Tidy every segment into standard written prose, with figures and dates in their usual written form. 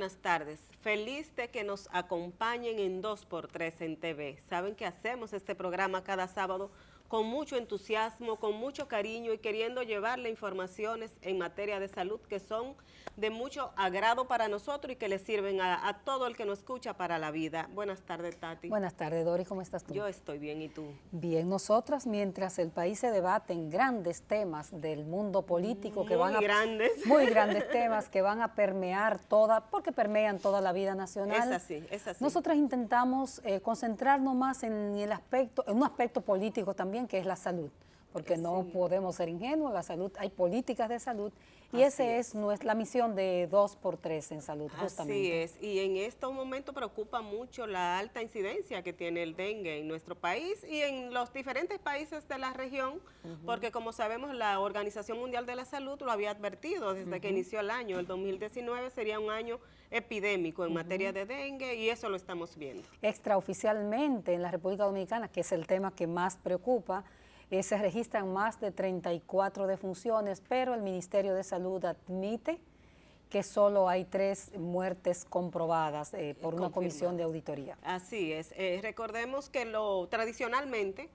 buenas tardes. Feliz de que nos acompañen en 2x3 en TV. Saben que hacemos este programa cada sábado con mucho entusiasmo, con mucho cariño y queriendo llevarle informaciones en materia de salud que son de mucho agrado para nosotros y que le sirven a todo el que nos escucha para la vida. Buenas tardes, Tati. Buenas tardes, Dori, ¿cómo estás tú? Yo estoy bien, ¿y tú? Bien, nosotras, mientras el país se debate en grandes temas del mundo político que van a... Muy grandes temas que van a permear porque permean toda la vida nacional. Es así, es así. Nosotras intentamos concentrarnos más en un aspecto político también, que es la salud, porque no podemos ser ingenuos, la salud, hay políticas de salud, y esa es la misión de 2x3 en salud, justamente. Así es, y en estos momentos preocupa mucho la alta incidencia que tiene el dengue en nuestro país y en los diferentes países de la región, porque como sabemos la Organización Mundial de la Salud lo había advertido desde que inició el año. El 2019 sería un año epidémico en materia de dengue y eso lo estamos viendo. Extraoficialmente en la República Dominicana, que es el tema que más preocupa, se registran más de 34 defunciones, pero el Ministerio de Salud admite que solo hay 3 muertes comprobadas por una comisión de auditoría. Así es. Recordemos que tradicionalmente,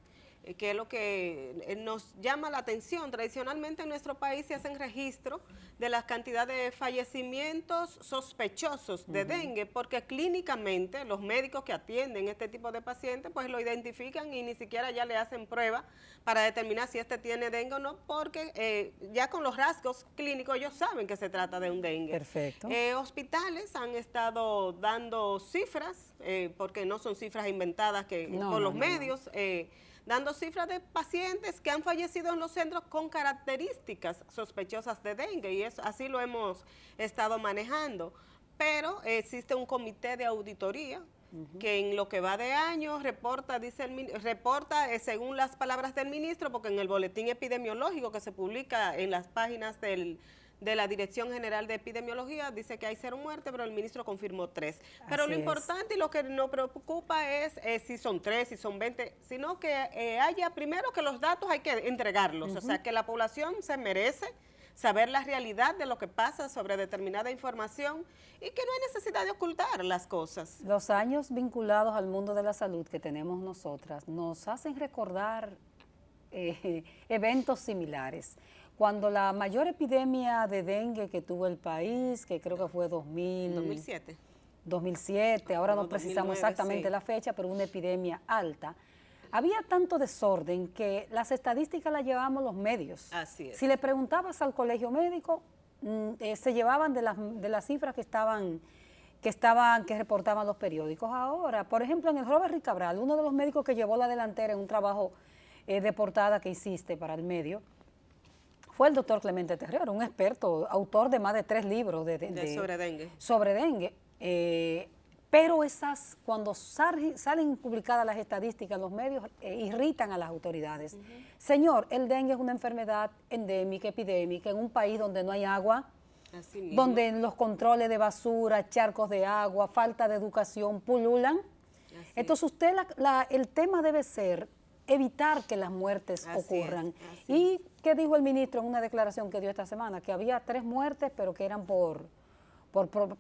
que es lo que nos llama la atención, tradicionalmente en nuestro país se hacen registros de la cantidad de fallecimientos sospechosos de dengue, porque clínicamente los médicos que atienden este tipo de pacientes pues lo identifican y ni siquiera ya le hacen prueba para determinar si este tiene dengue o no, porque ya con los rasgos clínicos ellos saben que se trata de un dengue. Perfecto. Hospitales han estado dando cifras, porque no son cifras inventadas por los medios, dando cifras de pacientes que han fallecido en los centros con características sospechosas de dengue, y así lo hemos estado manejando. Pero existe un comité de auditoría que en lo que va de año reporta, según las palabras del ministro, porque en el boletín epidemiológico que se publica en las páginas de la Dirección General de Epidemiología dice que hay 0 muertes, pero el ministro confirmó 3. Pero lo importante y lo que nos preocupa es si son 3, si son 20, sino que haya primero que los datos hay que entregarlos, o sea que la población se merece saber la realidad de lo que pasa sobre determinada información y que no hay necesidad de ocultar las cosas. Los años vinculados al mundo de la salud que tenemos nosotras nos hacen recordar eventos similares. Cuando la mayor epidemia de dengue que tuvo el país, que creo que fue 2007, ahora no precisamos 2009, exactamente la fecha, pero una epidemia alta, había tanto desorden que las estadísticas las llevábamos los medios. Así es. Si le preguntabas al colegio médico, se llevaban de las cifras que reportaban los periódicos. Ahora, por ejemplo, en el Robert Rick Cabral, uno de los médicos que llevó la delantera en un trabajo de portada que hiciste para el medio, fue el doctor Clemente Terrero, un experto, autor de más de 3 libros sobre dengue. Pero cuando salen publicadas las estadísticas, los medios irritan a las autoridades. Señor, el dengue es una enfermedad endémica, epidémica, en un país donde no hay agua, donde los controles de basura, charcos de agua, falta de educación pululan. Entonces el tema debe ser evitar que las muertes ocurran. ¿Y qué dijo el ministro en una declaración que dio esta semana? Que había 3 muertes, pero que eran por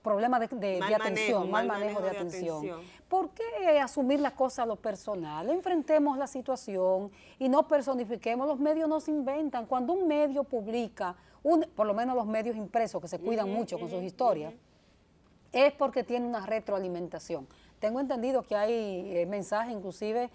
problemas de atención, mal manejo de atención. ¿Por qué asumir las cosas a lo personal? Enfrentemos la situación y no personifiquemos. Los medios no se inventan. Cuando un medio publica, por lo menos los medios impresos, que se cuidan mucho con sus historias, es porque tiene una retroalimentación. Tengo entendido que hay mensajes inclusive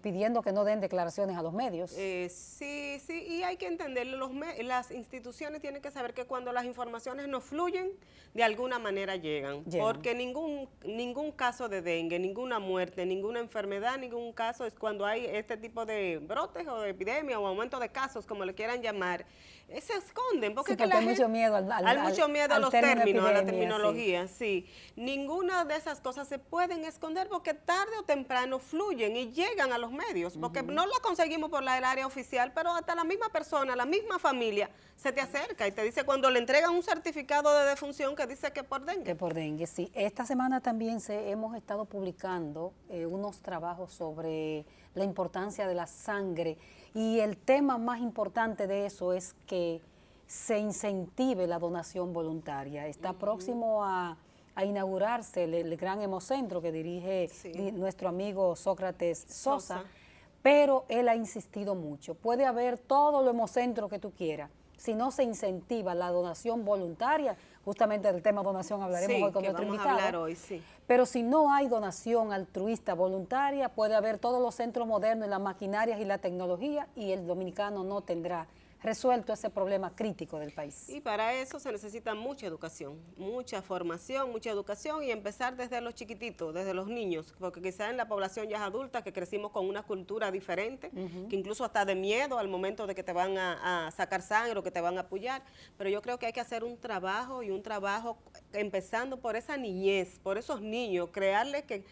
pidiendo que no den declaraciones a los medios. Sí, y hay que entenderlo. Las instituciones tienen que saber que cuando las informaciones no fluyen, de alguna manera llegan. Porque ningún caso de dengue, ninguna muerte, ninguna enfermedad, ningún caso es cuando hay este tipo de brotes o de epidemia o aumento de casos, como le quieran llamar, se esconden. Porque hay mucho miedo a los términos, a la terminología. Sí. Ninguna de esas cosas se pueden esconder porque tarde o temprano fluyen y llegan a los medios, porque no la conseguimos por el área oficial, pero hasta la misma persona, la misma familia, se te acerca y te dice cuando le entregan un certificado de defunción que dice que por dengue. Que por dengue, sí. Esta semana también hemos estado publicando unos trabajos sobre la importancia de la sangre, y el tema más importante de eso es que se incentive la donación voluntaria. Está próximo a a inaugurarse el gran hemocentro que dirige nuestro amigo Sócrates Sosa, pero él ha insistido mucho. Puede haber todo el hemocentro que tú quieras, si no se incentiva la donación voluntaria, justamente del tema donación hablaremos hoy con nuestro invitado, pero si no hay donación altruista voluntaria, puede haber todos los centros modernos y las maquinarias y la tecnología y el dominicano no tendrá resuelto ese problema crítico del país. Y para eso se necesita mucha educación, mucha formación, mucha educación y empezar desde los chiquititos, desde los niños, porque quizás en la población ya adulta que crecimos con una cultura diferente, que incluso hasta de miedo al momento de que te van a sacar sangre o que te van a apoyar, pero yo creo que hay que hacer un trabajo empezando por esa niñez, por esos niños, crearles que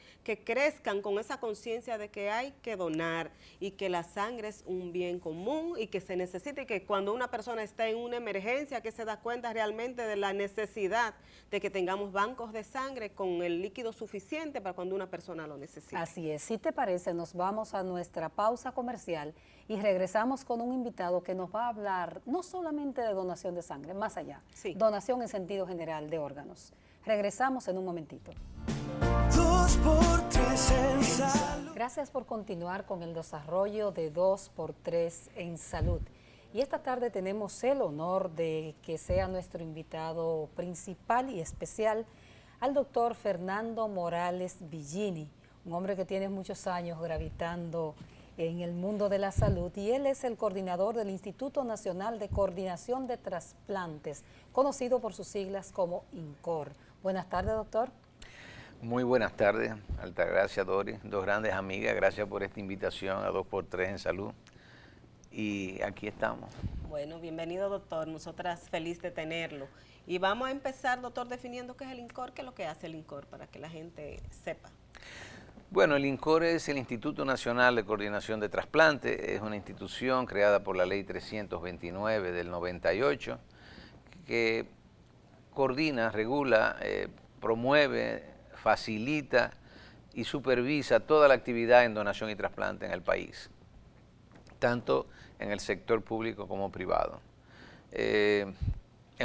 crezcan con esa conciencia de que hay que donar y que la sangre es un bien común y que se necesita y que cuando una persona está en una emergencia, que se da cuenta realmente de la necesidad de que tengamos bancos de sangre con el líquido suficiente para cuando una persona lo necesite. Así es. Si te parece, nos vamos a nuestra pausa comercial y regresamos con un invitado que nos va a hablar no solamente de donación de sangre, más allá, donación en sentido general de órganos. Regresamos en un momentito. 2x3 en salud. Gracias por continuar con el desarrollo de 2x3 en salud. Y esta tarde tenemos el honor de que sea nuestro invitado principal y especial al doctor Fernando Morales Villini, un hombre que tiene muchos años gravitando en el mundo de la salud y él es el coordinador del Instituto Nacional de Coordinación de Trasplantes, conocido por sus siglas como INCOR. Buenas tardes, doctor. Muy buenas tardes, Altagracia, Doris, dos grandes amigas, gracias por esta invitación a 2x3 en salud. Y aquí estamos. Bueno, bienvenido, doctor. Nosotras feliz de tenerlo. Y vamos a empezar, doctor, definiendo qué es el INCOR, qué es lo que hace el INCOR, para que la gente sepa. Bueno, el INCOR es el Instituto Nacional de Coordinación de Trasplantes, es una institución creada por la Ley 329 del 98, que coordina, regula, promueve, facilita y supervisa toda la actividad en donación y trasplante en el país, tanto en el sector público como privado. Es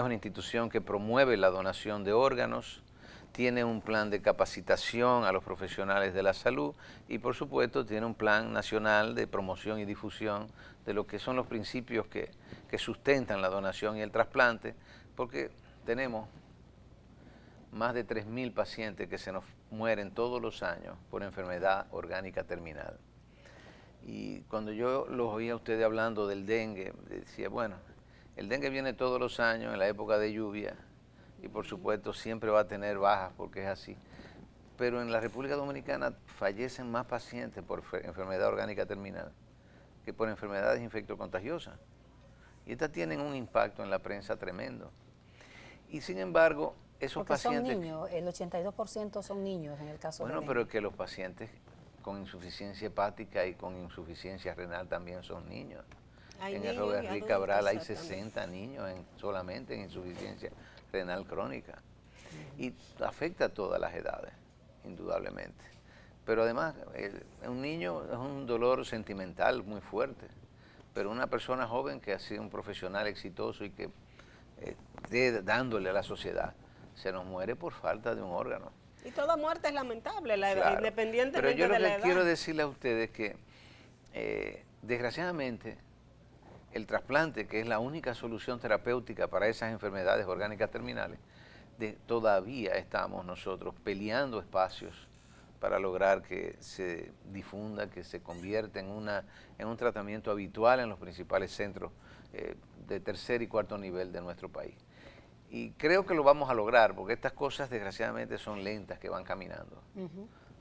una institución que promueve la donación de órganos, tiene un plan de capacitación a los profesionales de la salud y por supuesto tiene un plan nacional de promoción y difusión de lo que son los principios que sustentan la donación y el trasplante, porque tenemos más de 3.000 pacientes que se nos mueren todos los años por enfermedad orgánica terminal. Y cuando yo los oía a ustedes hablando del dengue, decía, bueno, el dengue viene todos los años en la época de lluvia y por supuesto siempre va a tener bajas porque es así. Pero en la República Dominicana fallecen más pacientes por enfermedad orgánica terminal que por enfermedades infectocontagiosas. Y estas tienen un impacto en la prensa tremendo. Y sin embargo, esos porque pacientes... son niños, el 82% son niños en el caso de dengue. Bueno, pero es que los pacientes con insuficiencia hepática y con insuficiencia renal también son niños. En el Robert Rick Cabral hay 60 niños solamente en insuficiencia renal crónica. Y afecta a todas las edades, indudablemente. Pero además, un niño es un dolor sentimental muy fuerte. Pero una persona joven que ha sido un profesional exitoso y que esté dándole a la sociedad, se nos muere por falta de un órgano. Y toda muerte es lamentable, Claro, independientemente pero yo de la edad. lo que quiero decirle a ustedes que, desgraciadamente, el trasplante, que es la única solución terapéutica para esas enfermedades orgánicas terminales, todavía estamos nosotros peleando espacios para lograr que se difunda, que se convierta en un tratamiento habitual en los principales centros de tercer y cuarto nivel de nuestro país. Y creo que lo vamos a lograr, porque estas cosas desgraciadamente son lentas que van caminando,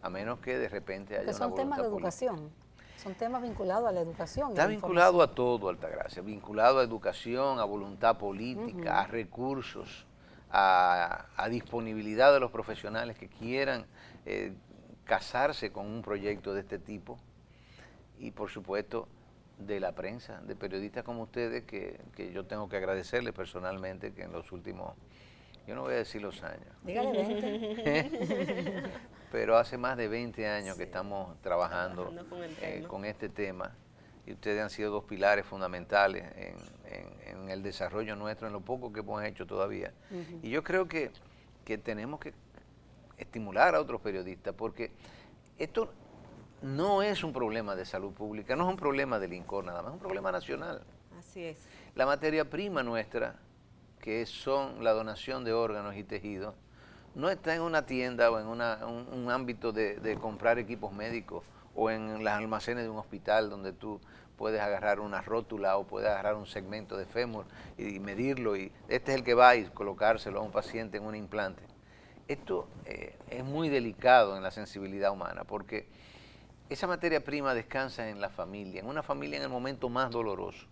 a menos que de repente haya una voluntad política. Son temas de educación, son temas vinculados a la educación. Está vinculado a todo, Altagracia, vinculado a educación, a voluntad política, a recursos, a disponibilidad de los profesionales que quieran casarse con un proyecto de este tipo y por supuesto de la prensa, de periodistas como ustedes que yo tengo que agradecerles personalmente que en los últimos, yo no voy a decir los años, dígale 20. pero hace más de 20 años que estamos trabajando con este tema y ustedes han sido dos pilares fundamentales en el desarrollo nuestro, en lo poco que hemos hecho todavía. Y yo creo que tenemos que estimular a otros periodistas, porque esto no es un problema de salud pública, no es un problema del INCOR nada más, es un problema nacional. Así es. La materia prima nuestra, que son la donación de órganos y tejidos, no está en una tienda o en un ámbito de comprar equipos médicos o en los almacenes de un hospital donde tú puedes agarrar una rótula o puedes agarrar un segmento de fémur y medirlo y este es el que va y colocárselo a un paciente en un implante. Esto es muy delicado en la sensibilidad humana porque esa materia prima descansa en la familia, en una familia en el momento más doloroso.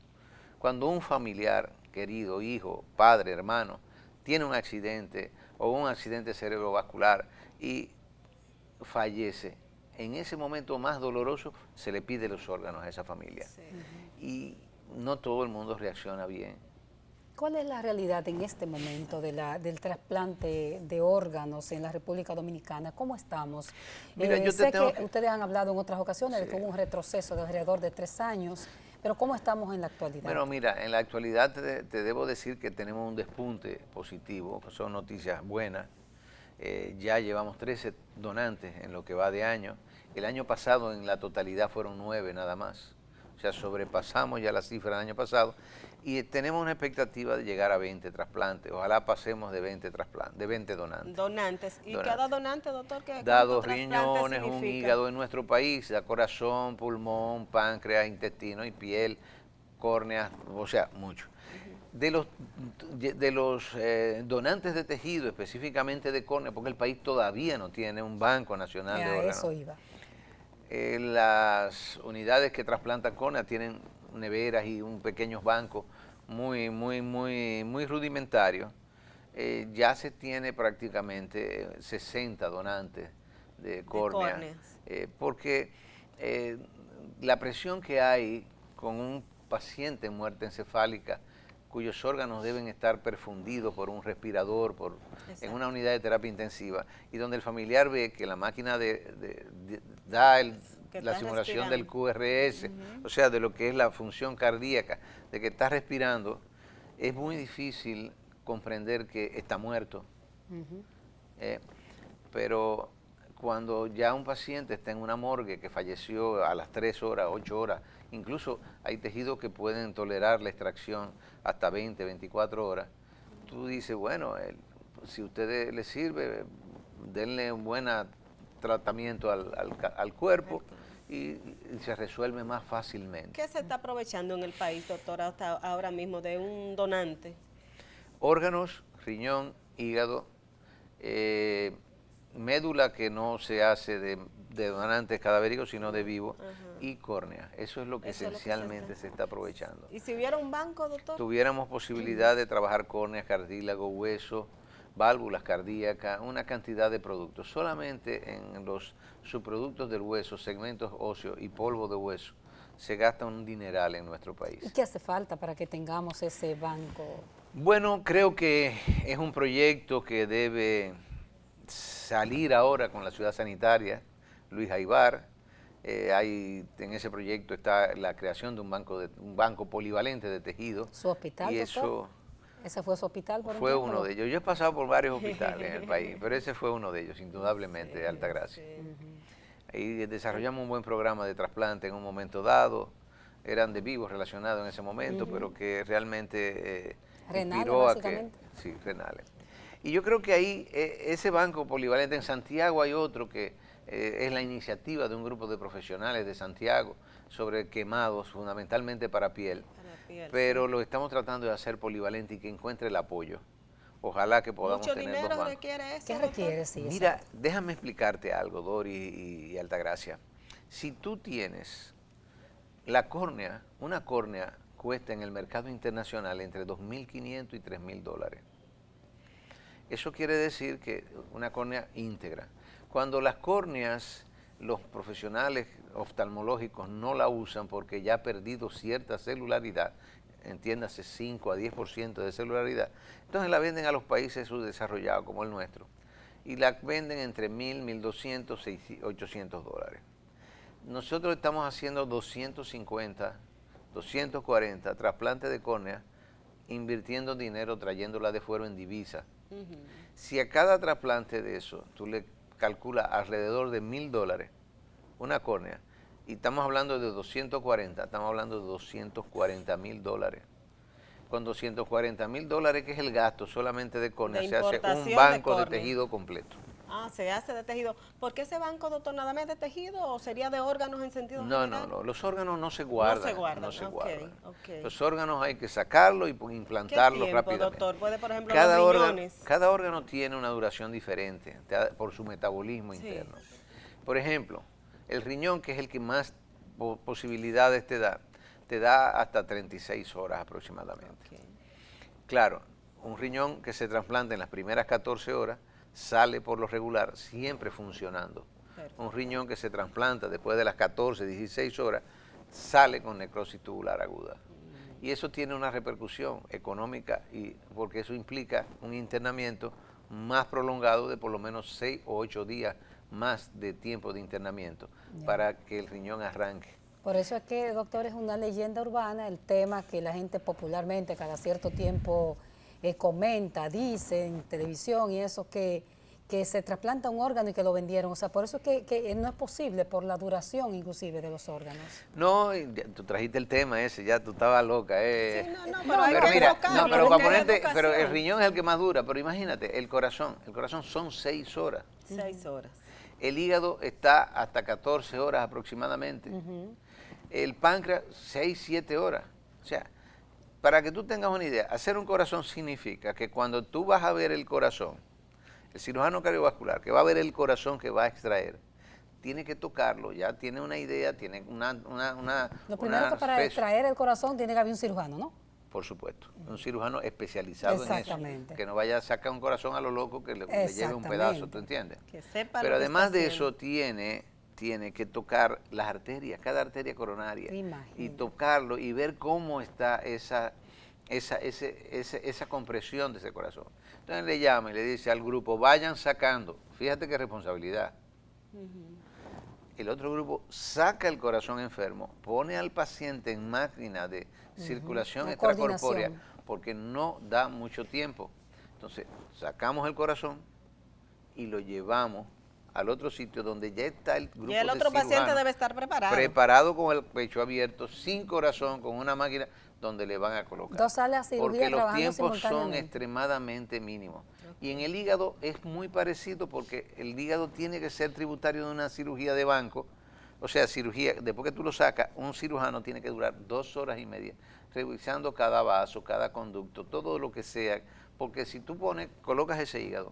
Cuando un familiar, querido, hijo, padre, hermano, tiene un accidente o un accidente cerebrovascular y fallece, en ese momento más doloroso se le pide los órganos a esa familia. Sí. Y no todo el mundo reacciona bien. ¿Cuál es la realidad en este momento del trasplante de órganos en la República Dominicana? ¿Cómo estamos? Mira, yo sé que ustedes han hablado en otras ocasiones de que hubo un retroceso de alrededor de 3 años, pero ¿cómo estamos en la actualidad? Bueno, mira, en la actualidad te debo decir que tenemos un despunte positivo, son noticias buenas. Ya llevamos 13 donantes en lo que va de año. El año pasado en la totalidad fueron 9 nada más. O sea, sobrepasamos ya la cifra del año pasado y tenemos una expectativa de llegar a 20 trasplantes. Ojalá pasemos de 20 trasplantes, de 20 donantes. ¿Y cada donante, doctor, qué? Da 2 riñones, un hígado en nuestro país, da corazón, pulmón, páncreas, intestino y piel, córneas, o sea, mucho. De los donantes de tejido, específicamente de córnea, porque el país todavía no tiene un banco nacional de órganos. Eso iba. Las unidades que trasplantan córnea tienen neveras y un pequeños bancos muy rudimentarios. Ya se tiene prácticamente 60 donantes de córnea, porque la presión que hay con un paciente en muerte encefálica cuyos órganos deben estar perfundidos por un respirador, en una unidad de terapia intensiva, y donde el familiar ve que la máquina da la simulación del QRS, o sea, de lo que es la función cardíaca, de que está respirando, es muy difícil comprender que está muerto. Pero cuando ya un paciente está en una morgue que falleció a las 3 horas, 8 horas, incluso hay tejidos que pueden tolerar la extracción hasta 20, 24 horas, tú dices, bueno, si a usted le sirve, denle un buen tratamiento al cuerpo y se resuelve más fácilmente. ¿Qué se está aprovechando en el país, doctor, hasta ahora mismo de un donante? Órganos, riñón, hígado, médula que no se hace de donantes cadavéricos, sino de vivo, y córnea. Eso es lo que esencialmente se está aprovechando. ¿Y si hubiera un banco, doctor? Tuviéramos posibilidad de trabajar córnea, cartílago, hueso, válvulas cardíacas, una cantidad de productos. Solamente en los subproductos del hueso, segmentos óseos y polvo de hueso, se gasta un dineral en nuestro país. ¿Y qué hace falta para que tengamos ese banco? Bueno, creo que es un proyecto que debe salir ahora con la ciudad sanitaria, Luis Aybar. En ese proyecto está la creación de un banco polivalente de tejido. ¿Su hospital, y doctor? ¿Ese fue su hospital, por Fue ejemplo? uno de ellos. Yo he pasado por varios hospitales en el país, pero ese fue uno de ellos, indudablemente, de Altagracia. Ahí desarrollamos un buen programa de trasplante en un momento dado. Eran de vivos relacionados en ese momento, pero que realmente inspiró a que... Sí, renales. Y yo creo que ahí, ese banco polivalente, en Santiago hay otro que es la iniciativa de un grupo de profesionales de Santiago sobre quemados, fundamentalmente para piel. Pero lo estamos tratando de hacer polivalente y que encuentre el apoyo. Ojalá que podamos tener dos bancos. ¿Mucho dinero requiere eso? ¿Qué requiere? Sí, mira, déjame explicarte algo, Dori y Altagracia. Si tú tienes la córnea, una córnea cuesta en el mercado internacional entre $2.500 y $3.000. Eso quiere decir que una córnea íntegra. Cuando las córneas, los profesionales oftalmológicos no la usan porque ya ha perdido cierta celularidad, entiéndase 5 a 10% de celularidad, entonces la venden a los países subdesarrollados como el nuestro y la venden entre $1.000, $1.200, $800. Nosotros estamos haciendo 250, 240 trasplantes de córnea, invirtiendo dinero, trayéndola de fuera en divisa, Si a cada trasplante de eso tú le calculas alrededor de $1,000, una córnea, y estamos hablando de 240, estamos hablando de $240,000. Con $240,000, que es el gasto solamente de córnea, se hace un banco de tejido completo. Ah, se hace de tejido. ¿Por qué ese banco, doctor, nada más de tejido o sería de órganos en sentido general? No, los órganos no se guardan. No se guardan. Okay. Los órganos hay que sacarlos y implantarlos ¿Qué tiempo, rápidamente. doctor? ¿Puede, por ejemplo, Cada los riñones? cada órgano tiene una duración diferente por su metabolismo interno. Por ejemplo, el riñón, que es el que más posibilidades te da hasta 36 horas aproximadamente. Okay. Claro, un riñón que se trasplanta en las primeras 14 horas sale por lo regular siempre funcionando. Perfecto. Un riñón que se trasplanta después de las 14, 16 horas sale con necrosis tubular aguda. Y eso tiene una repercusión económica, porque eso implica un internamiento más prolongado de por lo menos 6 o 8 días más de tiempo de internamiento para que el riñón arranque. Por eso es que, doctor, es una leyenda urbana el tema que la gente popularmente cada cierto tiempo comenta, dice en televisión y eso, que se trasplanta un órgano y que lo vendieron. O sea, por eso es que no es posible, por la duración inclusive de los órganos. No, tú trajiste el tema ese, ya tú estabas loca. Sí, pero el riñón es el que más dura, pero imagínate, el corazón son 6 horas. 6 horas. El hígado está hasta 14 horas aproximadamente. El páncreas, 6, 7 horas. O sea, para que tú tengas una idea, hacer un corazón significa que cuando tú vas a ver el corazón, el cirujano cardiovascular que va a ver el corazón que va a extraer, tiene que tocarlo, ya tiene una idea, tiene una Lo primero que para extraer el corazón tiene que haber un cirujano, ¿no? Por supuesto, un cirujano especializado en eso, que no vaya a sacar un corazón a lo loco que le lleve un pedazo, ¿tú entiendes? Que sepa. Pero además de eso tiene que tocar las arterias, cada arteria coronaria, y tocarlo y ver cómo está esa compresión de ese corazón. Entonces le llama y le dice al grupo, vayan sacando, fíjate qué responsabilidad. El otro grupo saca el corazón enfermo, pone al paciente en máquina de circulación extracorpórea, porque no da mucho tiempo. Entonces sacamos el corazón y lo llevamos al otro sitio donde ya está el grupo de cirujanos. Y el otro paciente debe estar preparado. Preparado con el pecho abierto, sin corazón, con una máquina donde le van a colocar. 2 salas de cirugía. Porque los tiempos son extremadamente mínimos. Y en el hígado es muy parecido, porque el hígado tiene que ser tributario de una cirugía de banco. O sea, cirugía, después que tú lo sacas, un cirujano tiene que durar 2 horas y media, revisando cada vaso, cada conducto, todo lo que sea. Porque si tú colocas ese hígado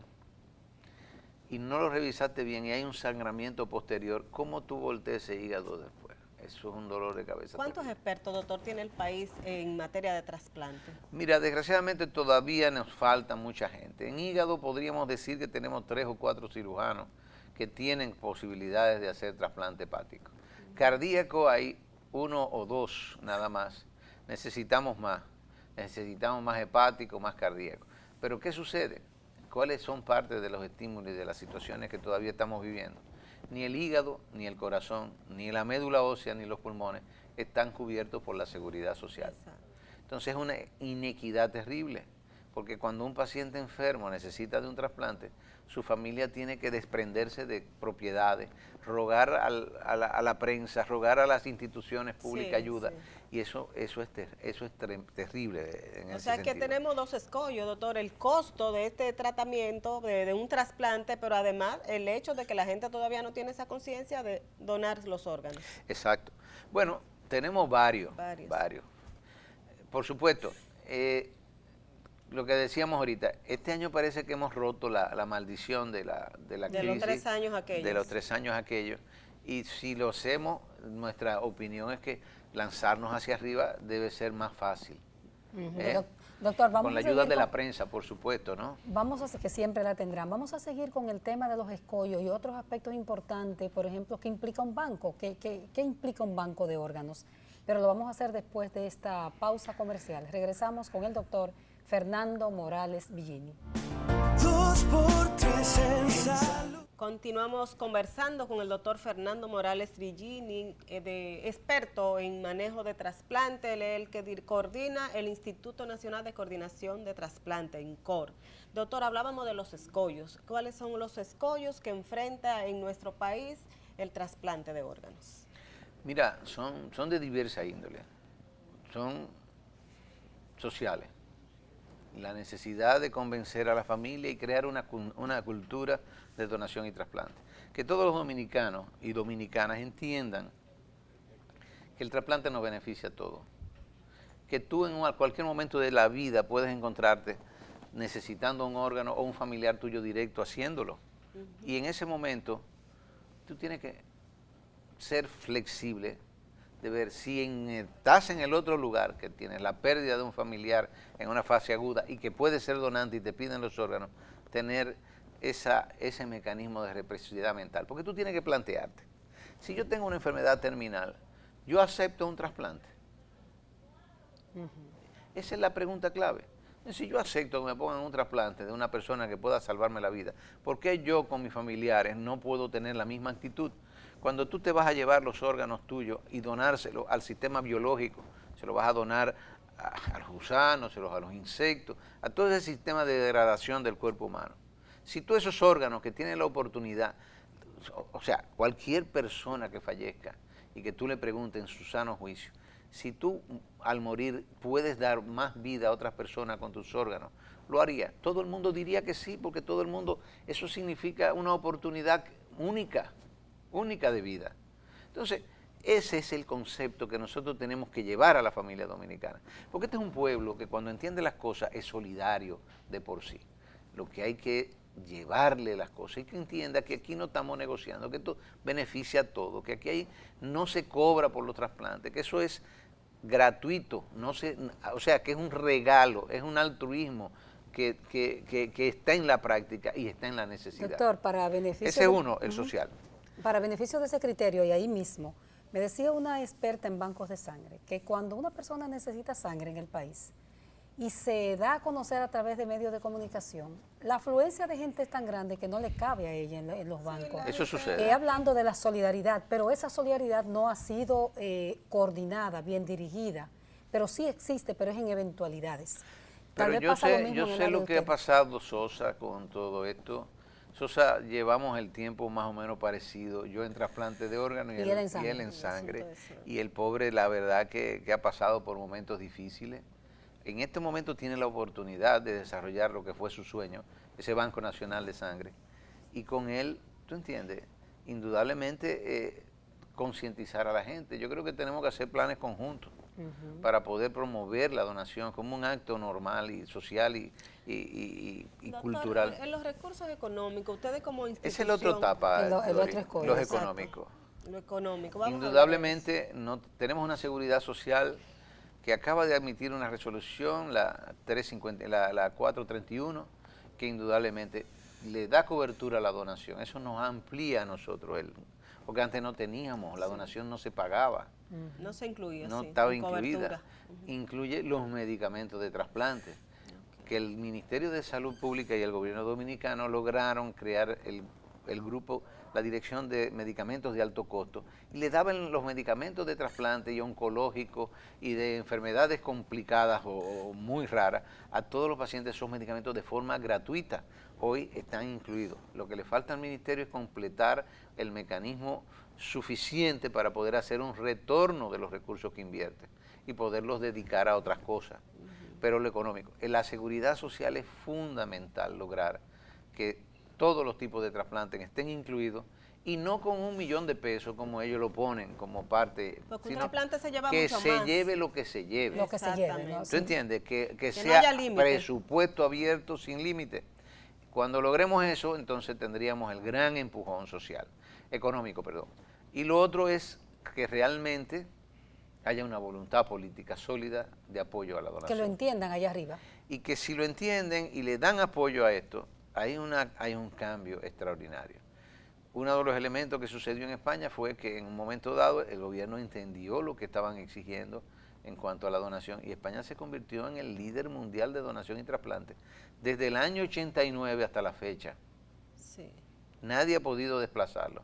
y no lo revisaste bien y hay un sangramiento posterior, ¿cómo tú volteas ese hígado después? Eso es un dolor de cabeza. ¿Cuántos expertos, doctor, tiene el país en materia de trasplante? Mira, desgraciadamente todavía nos falta mucha gente. En hígado podríamos decir que tenemos 3 o 4 cirujanos que tienen posibilidades de hacer trasplante hepático. Cardíaco hay 1 o 2 nada más. Necesitamos más hepático, más cardíaco. Pero ¿qué sucede? ¿Cuáles son parte de los estímulos y de las situaciones que todavía estamos viviendo? Ni el hígado, ni el corazón, ni la médula ósea, ni los pulmones están cubiertos por la seguridad social. Exacto. Entonces es una inequidad terrible, porque cuando un paciente enfermo necesita de un trasplante, su familia tiene que desprenderse de propiedades, rogar a la prensa, rogar a las instituciones públicas ayuda. Y eso es terrible en ese sentido. Que tenemos 2 escollos, doctor, el costo de este tratamiento, de un trasplante, pero además el hecho de que la gente todavía no tiene esa conciencia de donar los órganos. Exacto. Bueno, tenemos varios. Por supuesto, lo que decíamos ahorita, este año parece que hemos roto la maldición de la crisis. De los 3 años aquellos. De los 3 años aquellos. Y si lo hacemos, nuestra opinión es que lanzarnos hacia arriba debe ser más fácil. Doctor, vamos con la ayuda de la prensa, por supuesto, ¿no? Vamos a hacer, que siempre la tendrán. Vamos a seguir con el tema de los escollos y otros aspectos importantes, por ejemplo, ¿qué implica un banco? ¿Qué implica un banco de órganos? Pero lo vamos a hacer después de esta pausa comercial. Regresamos con el doctor Fernando Morales Villini. 2 por 3 en salud. Continuamos conversando con el doctor Fernando Morales Trigini, experto en manejo de trasplante, él es el que coordina el Instituto Nacional de Coordinación de Trasplante, INCOR. Doctor, hablábamos de los escollos. ¿Cuáles son los escollos que enfrenta en nuestro país el trasplante de órganos? Mira, son de diversa índole, son sociales. La necesidad de convencer a la familia y crear una cultura de donación y trasplante. Que todos los dominicanos y dominicanas entiendan que el trasplante nos beneficia a todos. Que tú en cualquier momento de la vida puedes encontrarte necesitando un órgano o un familiar tuyo directo haciéndolo. Y en ese momento tú tienes que ser flexible de ver si estás en el otro lugar, que tienes la pérdida de un familiar en una fase aguda y que puedes ser donante y te piden los órganos, tener ese mecanismo de reciprocidad mental. Porque tú tienes que plantearte, si yo tengo una enfermedad terminal, ¿yo acepto un trasplante? Esa es la pregunta clave. Si yo acepto que me pongan un trasplante de una persona que pueda salvarme la vida, ¿por qué yo con mis familiares no puedo tener la misma actitud? Cuando tú te vas a llevar los órganos tuyos y donárselo al sistema biológico, se lo vas a donar a los gusanos, a los insectos, a todo ese sistema de degradación del cuerpo humano. Si tú esos órganos que tienen la oportunidad, o sea, cualquier persona que fallezca y que tú le preguntes en su sano juicio, si tú al morir puedes dar más vida a otras personas con tus órganos, lo haría. Todo el mundo diría que sí, porque todo el mundo, eso significa una oportunidad única de vida. Entonces, ese es el concepto que nosotros tenemos que llevar a la familia dominicana. Porque este es un pueblo que cuando entiende las cosas es solidario de por sí. Lo que hay que llevarle las cosas y que entienda que aquí no estamos negociando, que esto beneficia a todos, que aquí no se cobra por los trasplantes, que eso es gratuito, o sea, que es un regalo, es un altruismo que está en la práctica y está en la necesidad. Doctor, para beneficio... Ese es uno, el social. Para beneficio de ese criterio, y ahí mismo, me decía una experta en bancos de sangre, que cuando una persona necesita sangre en el país y se da a conocer a través de medios de comunicación, la afluencia de gente es tan grande que no le cabe a ella en los bancos. Eso sucede. Hablando de la solidaridad, pero esa solidaridad no ha sido coordinada, bien dirigida, pero sí existe, pero es en eventualidades. Pero yo sé lo que ha pasado, Sosa, con todo esto. Sosa, llevamos el tiempo más o menos parecido, yo en trasplante de órganos y él en sangre. Y el pobre, la verdad, que ha pasado por momentos difíciles. En este momento tiene la oportunidad de desarrollar lo que fue su sueño, ese Banco Nacional de Sangre. Y con él, tú entiendes, indudablemente concientizar a la gente. Yo creo que tenemos que hacer planes conjuntos para poder promover la donación como un acto normal y social y Doctor, cultural. En los recursos económicos, ustedes como institución... Es el otro etapa, el otro escollo, los exacto. económicos. Lo económico. Vamos Indudablemente no, tenemos una seguridad social que acaba de admitir una resolución, la 431, que indudablemente le da cobertura a la donación. Eso nos amplía a nosotros, porque antes no teníamos, la donación no se pagaba. No se incluía, no estaba incluida. Incluye los medicamentos de trasplante, que el Ministerio de Salud Pública y el gobierno dominicano lograron crear el grupo, la Dirección de Medicamentos de Alto Costo, y le daban los medicamentos de trasplante y oncológicos y de enfermedades complicadas o muy raras a todos los pacientes esos medicamentos de forma gratuita. Hoy están incluidos. Lo que le falta al Ministerio es completar el mecanismo suficiente para poder hacer un retorno de los recursos que invierte y poderlos dedicar a otras cosas. Pero lo económico, en la seguridad social es fundamental lograr que todos los tipos de trasplantes estén incluidos y no con $1 millón de pesos como ellos lo ponen como parte, porque sino un trasplante se lleva que mucho se más. lleve lo que se lleve. Lo que se lleve, ¿no? ¿Tú entiendes? Que no sea haya límite. presupuesto abierto sin límite. Cuando logremos eso, entonces tendríamos el gran empujón social, económico, perdón. Y lo otro es que realmente haya una voluntad política sólida de apoyo a la donación. Que lo entiendan allá arriba. Y que si lo entienden y le dan apoyo a esto, hay un cambio extraordinario. Uno de los elementos que sucedió en España fue que en un momento dado el gobierno entendió lo que estaban exigiendo en cuanto a la donación y España se convirtió en el líder mundial de donación y trasplante desde el año 89 hasta la fecha. Sí. Nadie ha podido desplazarlo.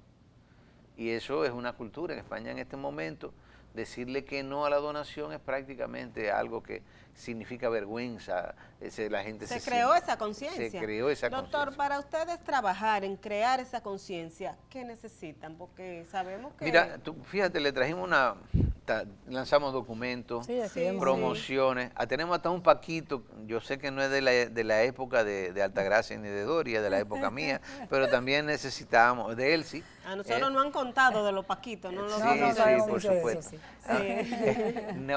Y eso es una cultura en España en este momento. Decirle que no a la donación es prácticamente algo que significa vergüenza. La gente se creó siente, esa conciencia. Se creó esa conciencia. Doctor, para ustedes trabajar en crear esa conciencia, ¿qué necesitan? Porque sabemos que... Mira, fíjate, le trajimos lanzamos documentos, promociones, tenemos hasta un paquito, yo sé que no es de la época de Altagracia ni de Doria, de la época mía, pero también necesitamos, de Elsie. A nosotros no han contado de los paquitos, ¿no? Sí, por supuesto.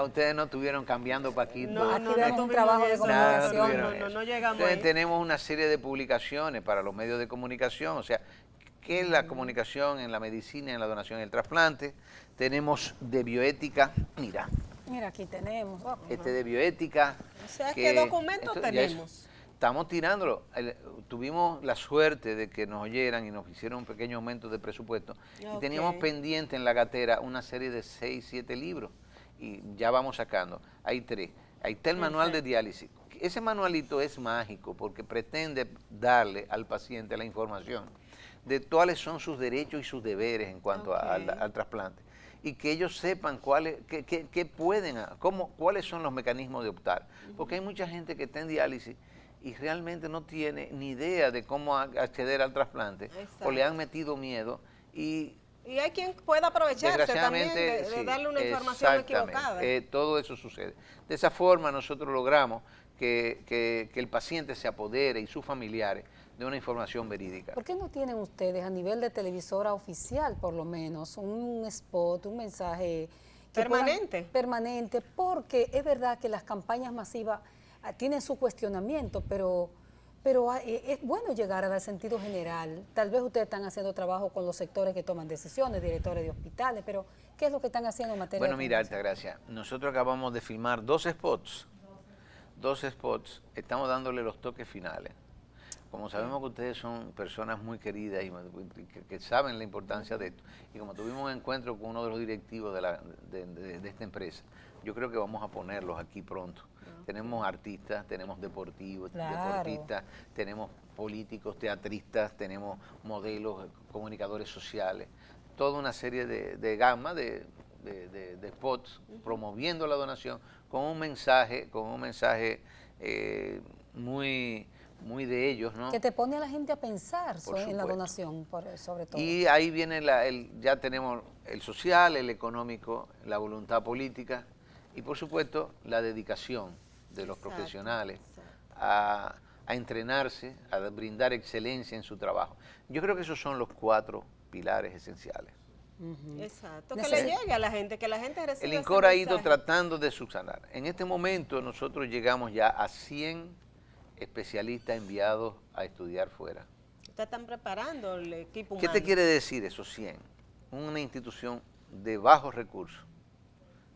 Ustedes no estuvieron cambiando paquitos. No vemos un trabajo de comunicación. No llegamos Entonces ahí. tenemos una serie de publicaciones para los medios de comunicación, o sea, ¿qué es la comunicación en la medicina, en la donación y el trasplante? Tenemos de bioética, mira. Mira, aquí tenemos. De bioética. O sea, ¿qué documentos tenemos? Estamos tirándolo. Tuvimos la suerte de que nos oyeran y nos hicieron un pequeño aumento de presupuesto. Y teníamos pendiente en la gatera una serie de 6, 7 libros. Y ya vamos sacando. Hay 3. Ahí está el manual de diálisis. Ese manualito es mágico porque pretende darle al paciente la información de cuáles son sus derechos y sus deberes en cuanto al trasplante. Y que ellos sepan cuáles son los mecanismos de optar. Porque hay mucha gente que está en diálisis y realmente no tiene ni idea de cómo acceder al trasplante. Exacto. O le han metido miedo y hay quien pueda aprovecharse también de darle una información equivocada. Todo eso sucede. De esa forma nosotros logramos que el paciente se apodere y sus familiares de una información verídica. ¿Por qué no tienen ustedes a nivel de televisora oficial, por lo menos, un spot, un mensaje permanente? Porque es verdad que las campañas masivas tienen su cuestionamiento, pero es bueno llegar al sentido general. Tal vez ustedes están haciendo trabajo con los sectores que toman decisiones, directores de hospitales, pero ¿qué es lo que están haciendo en materia de Bueno, mira, Altagracia, nosotros acabamos de filmar 2 spots. 2 spots, estamos dándole los toques finales. Como sabemos que ustedes son personas muy queridas y que saben la importancia de esto, y como tuvimos un encuentro con uno de los directivos de esta empresa, yo creo que vamos a ponerlos aquí pronto. Tenemos artistas, tenemos deportistas, tenemos políticos, teatristas, tenemos modelos, comunicadores sociales, toda una serie de gama de spots promoviendo la donación con un mensaje muy de ellos, ¿no? Que te pone a la gente a pensar en la donación, sobre todo. Y ahí viene ya tenemos el social, el económico, la voluntad política y por supuesto la dedicación de los profesionales a entrenarse, a brindar excelencia en su trabajo. Yo creo que esos son los 4 pilares esenciales. Exacto, que le llegue a la gente, que la gente reciba el INCOR ha ido tratando de subsanar. En este momento nosotros llegamos ya a 100 especialistas enviados a estudiar fuera. ¿Ustedes están preparando el equipo humano? ¿Qué te quiere decir esos 100? Una institución de bajos recursos,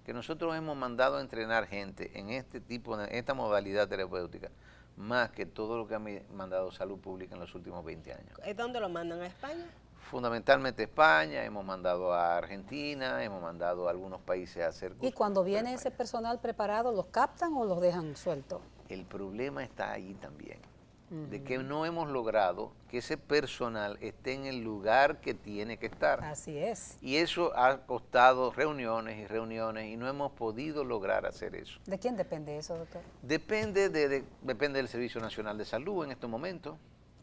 que nosotros hemos mandado a entrenar gente en esta modalidad terapéutica, más que todo lo que ha mandado Salud Pública en los últimos 20 años. ¿Dónde lo mandan? ¿A España? Fundamentalmente España, hemos mandado a Argentina, hemos mandado a algunos países a hacer cursos. ¿Y cuando viene ese personal preparado, los captan o los dejan sueltos? El problema está ahí también, de que no hemos logrado que ese personal esté en el lugar que tiene que estar. Así es. Y eso ha costado reuniones y no hemos podido lograr hacer eso. ¿De quién depende eso, doctor? Depende del Servicio Nacional de Salud en estos momentos,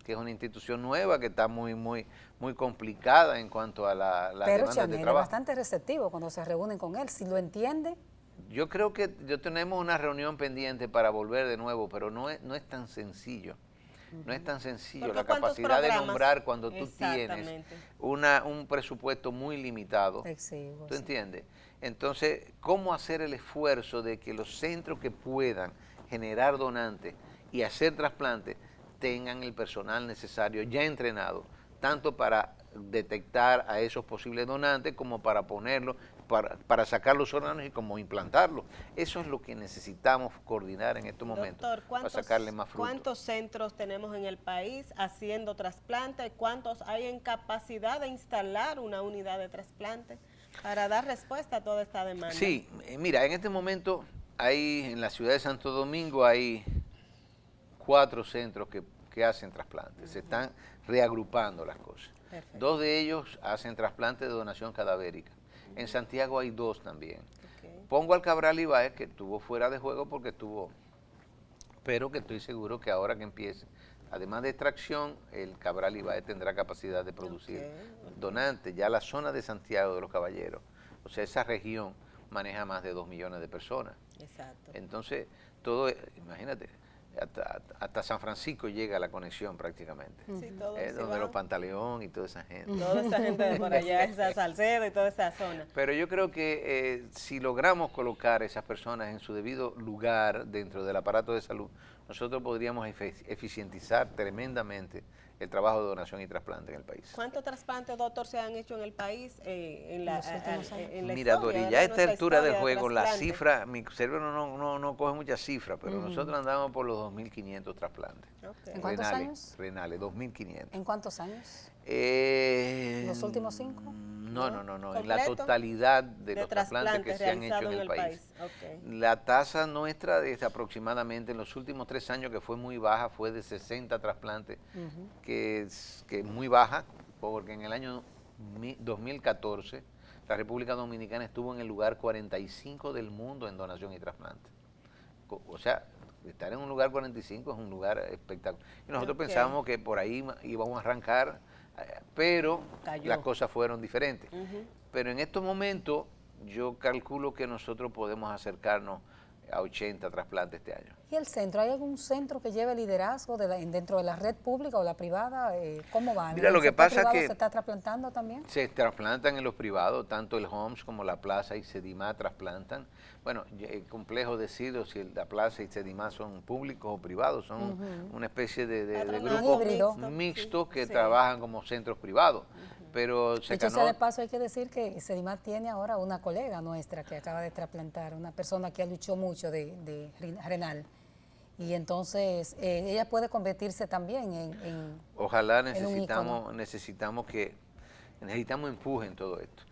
que es una institución nueva que está muy complicada en cuanto a las demandas de trabajo. Pero es bastante receptivo cuando se reúnen con él, si lo entiende. Yo creo que tenemos una reunión pendiente para volver de nuevo, pero no es tan sencillo. No es tan sencillo la capacidad de nombrar cuando tú tienes un presupuesto muy limitado. Exiguo, ¿Tú entiendes? Entonces, ¿cómo hacer el esfuerzo de que los centros que puedan generar donantes y hacer trasplantes tengan el personal necesario ya entrenado, tanto para detectar a esos posibles donantes como para ponerlos, para sacar los órganos y como implantarlos? Eso es lo que necesitamos coordinar en estos momentos. Doctor, para sacarle más fruto. ¿Cuántos centros tenemos en el país haciendo trasplante? ¿Cuántos hay en capacidad de instalar una unidad de trasplante para dar respuesta a toda esta demanda? Sí, mira, en este momento en la ciudad de Santo Domingo hay 4 centros que que hacen trasplantes. Se están reagrupando las cosas. Perfecto. 2 de ellos hacen trasplantes de donación cadavérica. En Santiago hay 2 también. Okay. Pongo al Cabral Ibáez, que estuvo fuera de juego porque estuvo, pero que estoy seguro que ahora que empiece, además de extracción, el Cabral Ibáez tendrá capacidad de producir donantes. Ya la zona de Santiago de los Caballeros, o sea, esa región maneja más de 2 millones de personas. Exacto. Entonces, imagínate, hasta San Francisco llega la conexión prácticamente. Sí, todo Donde los Pantaleón y toda esa gente. Toda esa gente de por allá, esa Salcedo y toda esa zona. Pero yo creo que si logramos colocar a esas personas en su debido lugar dentro del aparato de salud, nosotros podríamos eficientizar tremendamente el trabajo de donación y trasplante en el país. ¿Cuántos trasplantes, doctor, se han hecho en el país en la Mira, Dori, ya a esta altura del juego, la trasplante. cifra, mi cerebro no coge muchas cifras, pero nosotros andamos por los 2.500 trasplantes. Okay. ¿En cuántos años? Renales, 2.500. ¿En cuántos años? ¿Los últimos 5? No. En la ¿Completo? totalidad de los trasplantes que se han hecho en el país. Okay. La tasa nuestra es aproximadamente en los últimos 3 años, que fue muy baja, fue de 60 trasplantes, que es muy baja, porque en el año 2014 la República Dominicana estuvo en el lugar 45 del mundo en donación y trasplante. O sea, estar en un lugar 45 es un lugar espectacular. Y nosotros pensábamos que por ahí íbamos a arrancar, pero las cosas fueron diferentes. Pero en estos momentos yo calculo que nosotros podemos acercarnos a 80 trasplantes este año. ¿Y el centro? ¿Hay algún centro que lleve liderazgo dentro de la red pública o la privada? ¿Cómo va? Mira, lo que pasa es que ¿se está trasplantando también? se trasplantan en los privados, tanto el Homs como la Plaza y Sedimá trasplantan. Bueno, es complejo decir si la Plaza y Sedimá son públicos o privados, son una especie de grupos mixtos que trabajan como centros privados. Pero Dicho sea de paso, hay que decir que Sedimá tiene ahora una colega nuestra que acaba de trasplantar, una persona que luchó mucho de renal. Y entonces ella puede convertirse también en ojalá necesitamos empuje en todo esto.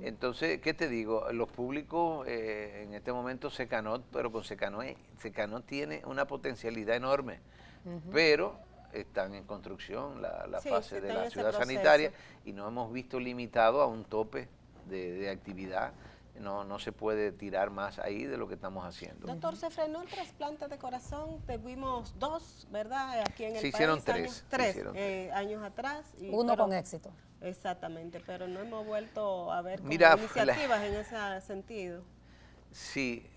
Entonces, ¿qué te digo? Los públicos, en este momento Secanot, pero con Secanot tiene una potencialidad enorme, pero están en construcción la fase de la ciudad sanitaria y nos hemos visto limitados a un tope de actividad. No se puede tirar más ahí de lo que estamos haciendo. Doctor, se frenó el trasplante de corazón, tuvimos 2, ¿verdad? Aquí en el país. Se hicieron 3. Años atrás. Uno con éxito. Exactamente, pero no hemos vuelto a ver iniciativas en ese sentido. Sí,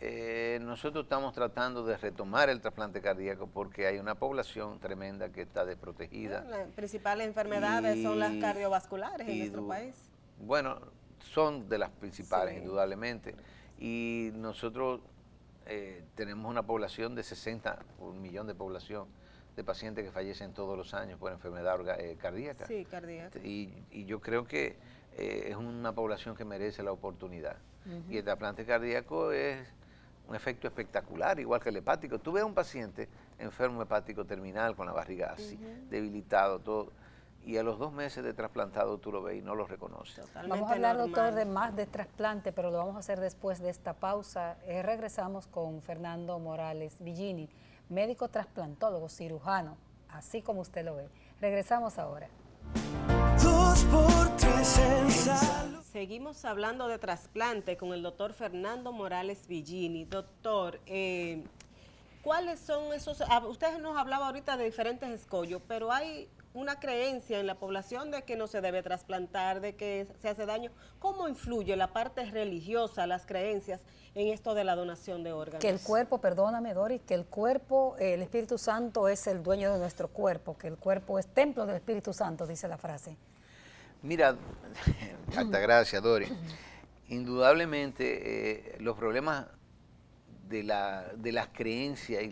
nosotros estamos tratando de retomar el trasplante cardíaco porque hay una población tremenda que está desprotegida. Las principales enfermedades son las cardiovasculares en nuestro país. Bueno, son de las principales, indudablemente. Y nosotros tenemos una población de 1 millón de población de pacientes que fallecen todos los años por enfermedad cardíaca. Sí, cardíaca. Y yo creo que es una población que merece la oportunidad. Y el trasplante cardíaco es un efecto espectacular, igual que el hepático. Tú ves a un paciente enfermo hepático terminal con la barriga así, debilitado, todo, y a los 2 meses de trasplantado tú lo ves y no lo reconoces. Totalmente vamos a hablar, doctor, de más de trasplante, pero lo vamos a hacer después de esta pausa. Regresamos con Fernando Morales Villini, médico trasplantólogo, cirujano, así como usted lo ve. Regresamos ahora. 2 por 3 en salud. Seguimos hablando de trasplante con el doctor Fernando Morales Villini. Doctor, ¿cuáles son esos? Usted nos hablaba ahorita de diferentes escollos, pero hay una creencia en la población de que no se debe trasplantar, de que se hace daño. ¿Cómo influye la parte religiosa, las creencias en esto de la donación de órganos? Que el cuerpo, perdóname Doris, que el cuerpo, el Espíritu Santo es el dueño de nuestro cuerpo, que el cuerpo es templo del Espíritu Santo, dice la frase. Mira, hasta gracias, Dori. Indudablemente, los problemas de las creencias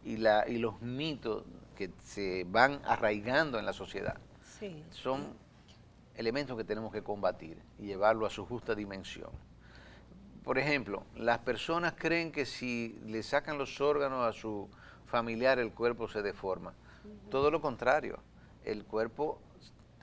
y los mitos que se van arraigando en la sociedad son elementos que tenemos que combatir y llevarlo a su justa dimensión. Por ejemplo, las personas creen que si le sacan los órganos a su familiar el cuerpo se deforma. Todo lo contrario, el cuerpo,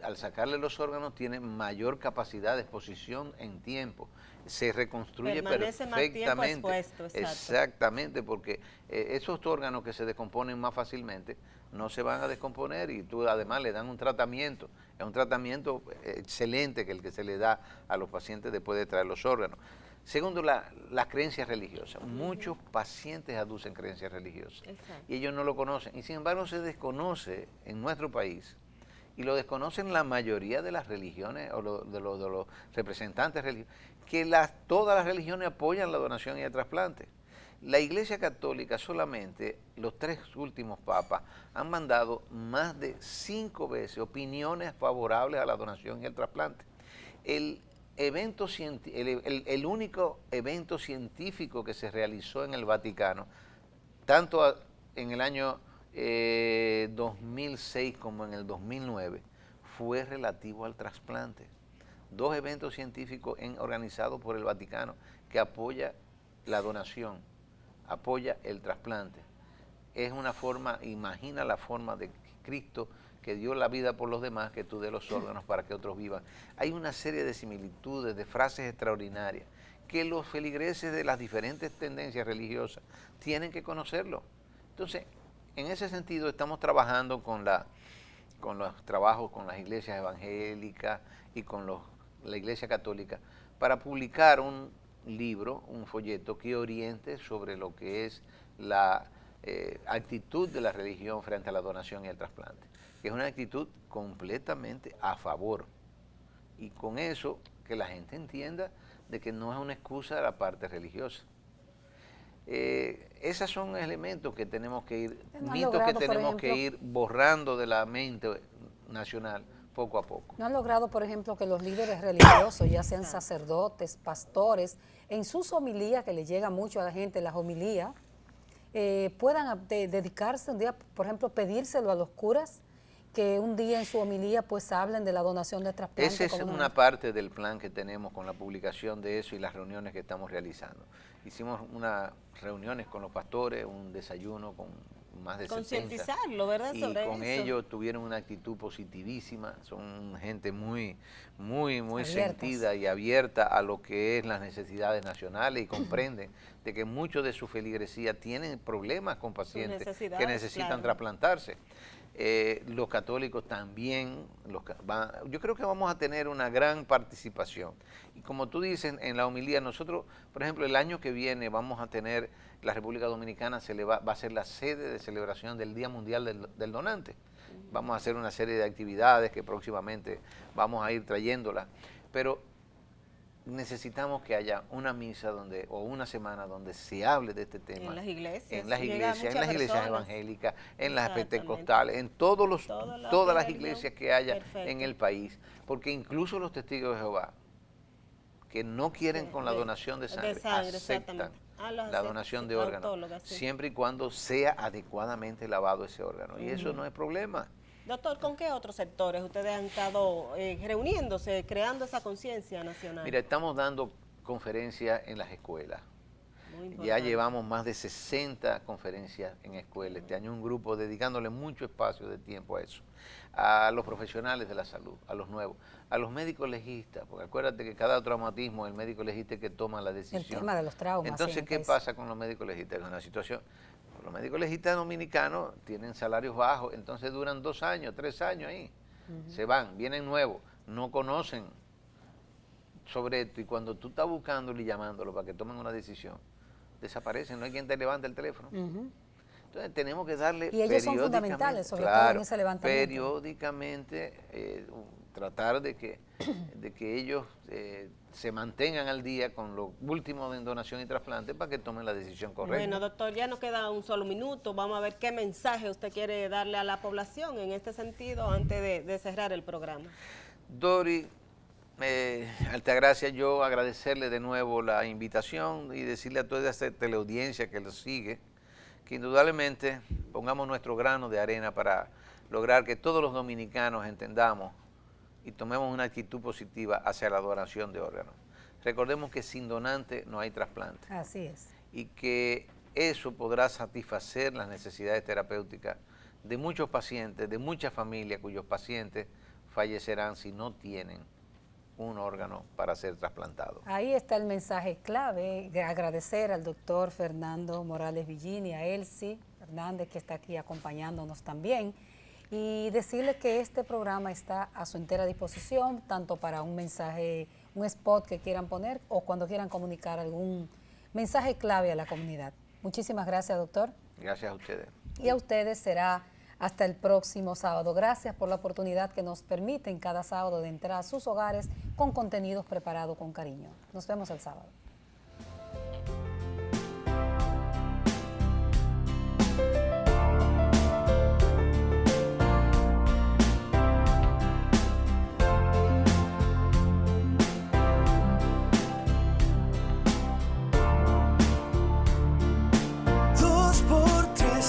al sacarle los órganos, tiene mayor capacidad de exposición en tiempo. se reconstruye Permanece más tiempo perfectamente. expuesto, exacto. Exactamente, porque esos órganos que se descomponen más fácilmente no se van a descomponer y tú además le dan un tratamiento. Es un tratamiento excelente que el que se le da a los pacientes después de traer los órganos. Segundo, las creencias religiosas. Muchos pacientes aducen creencias religiosas. Exacto. Y ellos no lo conocen. Y sin embargo se desconoce en nuestro país, y lo desconocen la mayoría de las religiones o de los representantes religiosos, que todas las religiones apoyan la donación y el trasplante. La Iglesia Católica solamente, los 3 últimos papas, han mandado más de 5 veces opiniones favorables a la donación y el trasplante. El único evento científico que se realizó en el Vaticano, tanto en el año 2006 como en el 2009, fue relativo al trasplante. 2 eventos científicos organizados por el Vaticano que apoya la donación, apoya el trasplante. Es una forma, imagina la forma de Cristo que dio la vida por los demás, que tú des los órganos para que otros vivan. Hay una serie de similitudes, de frases extraordinarias, que los feligreses de las diferentes tendencias religiosas tienen que conocerlo. Entonces, en ese sentido estamos trabajando con los trabajos con las iglesias evangélicas y con la Iglesia Católica para publicar un libro, un folleto que oriente sobre lo que es la actitud de la religión frente a la donación y el trasplante, que es una actitud completamente a favor. Y con eso que la gente entienda de que no es una excusa de la parte religiosa. Esos son elementos que tenemos que ir, mitos que tenemos que ir borrando de la mente nacional poco a poco. ¿No han logrado, por ejemplo, que los líderes religiosos, ya sean sacerdotes, pastores, en sus homilías, que le llega mucho a la gente las homilías, puedan dedicarse un día, por ejemplo, pedírselo a los curas, que un día en su homilía pues hablen de la donación de trasplantes? Esa es una parte del plan que tenemos con la publicación de eso y las reuniones que estamos realizando. Hicimos unas reuniones con los pastores, un desayuno con más de 70. Concientizarlo, ¿verdad? Y sobre con eso. ellos tuvieron una actitud positivísima, son gente muy Abiertas. sentida y abierta a lo que es las necesidades nacionales y comprenden de que muchos de su feligresía tienen problemas con pacientes que necesitan claro. trasplantarse. Los católicos también, yo creo que vamos a tener una gran participación. Y como tú dices, en la homilía, nosotros, por ejemplo, el año que viene vamos a tener, la República Dominicana va a ser la sede de celebración del Día Mundial del Donante. Vamos a hacer una serie de actividades que próximamente vamos a ir trayéndolas, pero necesitamos que haya una misa o una semana donde se hable de este tema. En las iglesias. En las iglesias evangélicas, en las Exactamente. pentecostales, en todas las iglesias que haya Perfecto. en el país. Porque incluso los testigos de Jehová, que no quieren con la donación de sangre, aceptan exactamente. la donación de órganos, siempre y cuando sea adecuadamente lavado ese órgano. Y eso no es problema. Doctor, ¿con qué otros sectores ustedes han estado reuniéndose, creando esa conciencia nacional? Mira, estamos dando conferencias en las escuelas. Muy Ya importante. llevamos más de 60 conferencias en escuelas. Este año un grupo dedicándole mucho espacio de tiempo a eso. A los profesionales de la salud, a los nuevos, a los médicos legistas, porque acuérdate que cada traumatismo el médico legista es que toma la decisión. El tema de los traumas. Entonces, ¿qué pasa con los médicos legistas? Es una situación, los médicos legistas dominicanos tienen salarios bajos, entonces duran 2 años, 3 años ahí. Se van, vienen nuevos, no conocen sobre esto, y cuando tú estás buscándolo y llamándolo para que tomen una decisión, desaparecen, no hay quien te levante el teléfono. Entonces tenemos que darle Y ellos son fundamentales, sobre todo en ese levantamiento. Periódicamente tratar de que ellos se mantengan al día con lo último de donación y trasplante para que tomen la decisión correcta. Bueno, doctor, ya nos queda un solo minuto. Vamos a ver qué mensaje usted quiere darle a la población en este sentido antes de cerrar el programa. Dori, Altagracia, yo agradecerle de nuevo la invitación y decirle a toda esta teleaudiencia que lo sigue, que indudablemente pongamos nuestro grano de arena para lograr que todos los dominicanos entendamos y tomemos una actitud positiva hacia la donación de órganos. Recordemos que sin donante no hay trasplante. Así es. Y que eso podrá satisfacer las necesidades terapéuticas de muchos pacientes, de muchas familias cuyos pacientes fallecerán si no tienen un órgano para ser trasplantado. Ahí está el mensaje clave, de agradecer al doctor Fernando Morales Villini, a Elsie Hernández, que está aquí acompañándonos también, y decirle que este programa está a su entera disposición, tanto para un mensaje, un spot que quieran poner o cuando quieran comunicar algún mensaje clave a la comunidad. Muchísimas gracias, doctor. Gracias a ustedes. Y a ustedes será hasta el próximo sábado. Gracias por la oportunidad que nos permiten cada sábado de entrar a sus hogares con contenidos preparados con cariño. Nos vemos el sábado.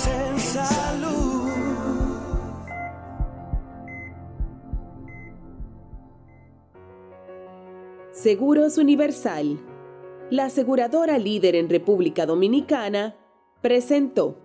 En salud. Seguros Universal, la aseguradora líder en República Dominicana, presentó